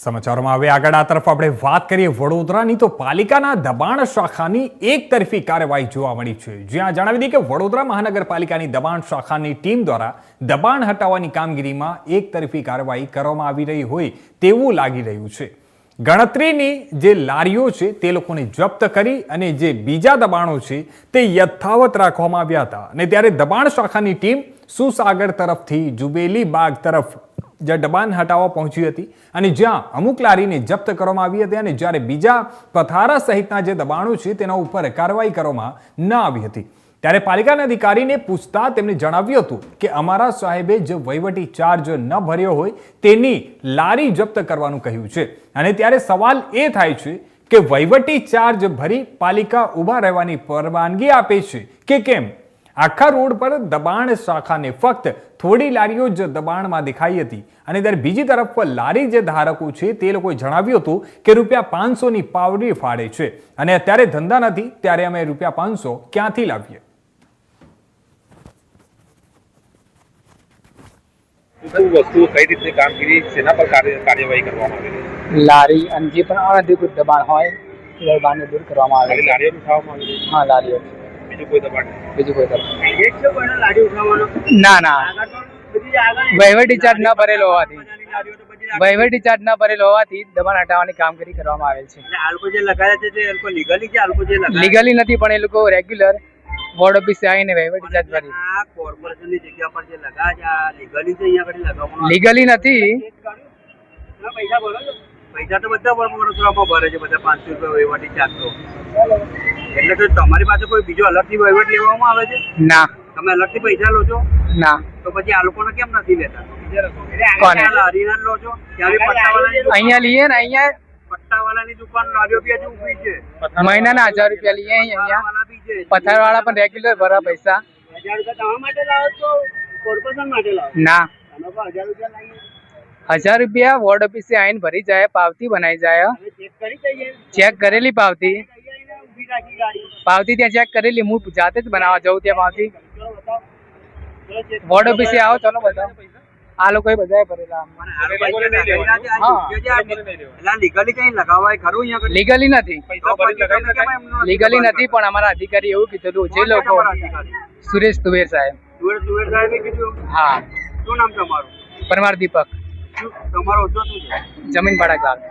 સમાચારોમાં હવે આગળ આ તરફ આપણે વાત કરીએ વડોદરાની તો પાલિકાના દબાણ શાખાની એક તરફી કાર્યવાહી જોવા મળી છે। જ્યાં જણાવી દઈએ કે વડોદરા મહાનગરપાલિકાની દબાણ શાખાની ટીમ દ્વારા દબાણ હટાવવાની કામગીરીમાં એક તરફી કાર્યવાહી કરવામાં આવી રહી હોય તેવું લાગી રહ્યું છે। ગણતરીની જે લારીઓ છે તે લોકોને જપ્ત કરી અને જે બીજા દબાણો છે તે યથાવત રાખવામાં આવ્યા હતા અને ત્યારે દબાણ શાખાની ટીમ સુસાગર તરફથી જુબેલી બાગ તરફ જે દબાણ હટાવવા પહોંચી હતી અને જ્યાં અમુક લારીને જપ્ત કરવામાં આવી હતી અને જ્યારે બીજા પથારા સહિતના જે દબાણો છે તેના ઉપર કાર્યવાહી કરવામાં ન આવી હતી। ત્યારે પાલિકાના અધિકારીને પૂછતા તેમણે જણાવ્યું હતું કે અમારા સાહેબે જે વહીવટી ચાર્જ ન ભર્યો હોય તેની લારી જપ્ત કરવાનું કહ્યું છે અને ત્યારે સવાલ એ થાય છે કે વહીવટી ચાર્જ ભરી પાલિકા ઊભા રહેવાની પરવાનગી આપે છે કે કેમ? આખા રોડ પર દબાણ શાખાને ફક્ત થોડી લારીઓ જ દબાણમાં દેખાઈ હતી અને ત્યારે બીજી તરફ લારી જે ધારકો છે તે લોકોએ જણાવ્યું હતું કે ₹500ની પાવડી ફાડે છે અને અત્યારે ધંધા નથી ત્યારે અમે ₹500 ક્યાંથી લાવીએ? વસ્તુ કઈ રીતે કામગીરી સેના પર કાર્યવાહી કરવામાં આવી રહી? લારી અને જે પણ અનધિકૃત દબાણ હોય એ દબાણને દૂર કરવામાં આવે છે। લારીઓ ઉઠાવવામાં આવી રહી? હા, લારીઓ। બીજું કોઈ દબાણ? બીજું કોઈ દબાણ એક છે કોઈને લારી ઉઠાવવાનો? ના, વહીવટી ચાર્જ ન ભરેલો હોવાથી દબાણ હટાવવાની કામગીરી કરવામાં આવેલ છે। આ લોકો જે લગાવ્યા છે તે લોકો લીગલી છે? આ લોકો જે લગાવ્યા લીગલી નથી પણ એ લોકો રેગ્યુલર વોર્ડ ઓફિસે આવીને વહીવટી ચાર્જ ભરી। આ કોર્પોરેશનની જગ્યા પર જે લગાવ્યા છે આ લીગલી છે? અહીંયા આગળ લગાવવામાં લીગલી નથી। પૈસા ભરો છો? પૈસા તો બધા વડોદરામાં ભરે છે, બધા ₹500 વહીવટી ચાર્જ તો। એટલે તો તમારી પાસે કોઈ બીજો અલગથી વહીવટ લેવામાં આવે છે? ના, તમે અલગથી પૈસા લો છો? ના। તો પછી આ લોકોને કેમ નથી લેતા? કોને? લારીના લો છો? ત્યારે પટ્ટાવાળાની અહીંયા લઈએ ને, અહીંયા પટ્ટાવાળાની દુકાન લારીઓ બી હજુ ઊભી છે। મહિનાના 1000 રૂપિયા લઈએ। અહીંયા પટ્ટાવાળા બી છે। પથારવાળા પણ રેગ્યુલર ભરા પૈસા। 1000 રૂપિયા તમારા માટે લાવો છો? કોર્પોરેશન માટે લાવો? ના, તમે પણ 1000 રૂપિયા લાવીએ 1000 રૂપિયા વોર્ડ ઓફિસે આવીને ભરી જાય, પાવતી બનાવી જાય। ચેક કરી દઈએ? ચેક કરેલી પાવતી ઊભી રાખી ગાડી? પાવતી ત્યાં ચેક કરેલી, હું જાતે જ બનાવવા જઉં ત્યાં પાવતી। ચલો બતાવો। ચલો ચેક વોર્ડ ઓફિસે આવો, ચલો બતાવો। આ લોકોએ બધાએ ભરેલા। લીગલી કઈ લગાવાય ખરું અહીંયા આગળ? લીગલી નથી, લીગલી નથી પણ અમારા અધિકારી એવું કીધેલું જે લોકો સુરેશ તુવેર સાહેબ। સુરેશ સાહેબે કીધું? હા। શું નામ તમારું? પરમાર દીપક, તમારો હોદ્દો શું છે? જમીન ભાડા ક્લાર્ક।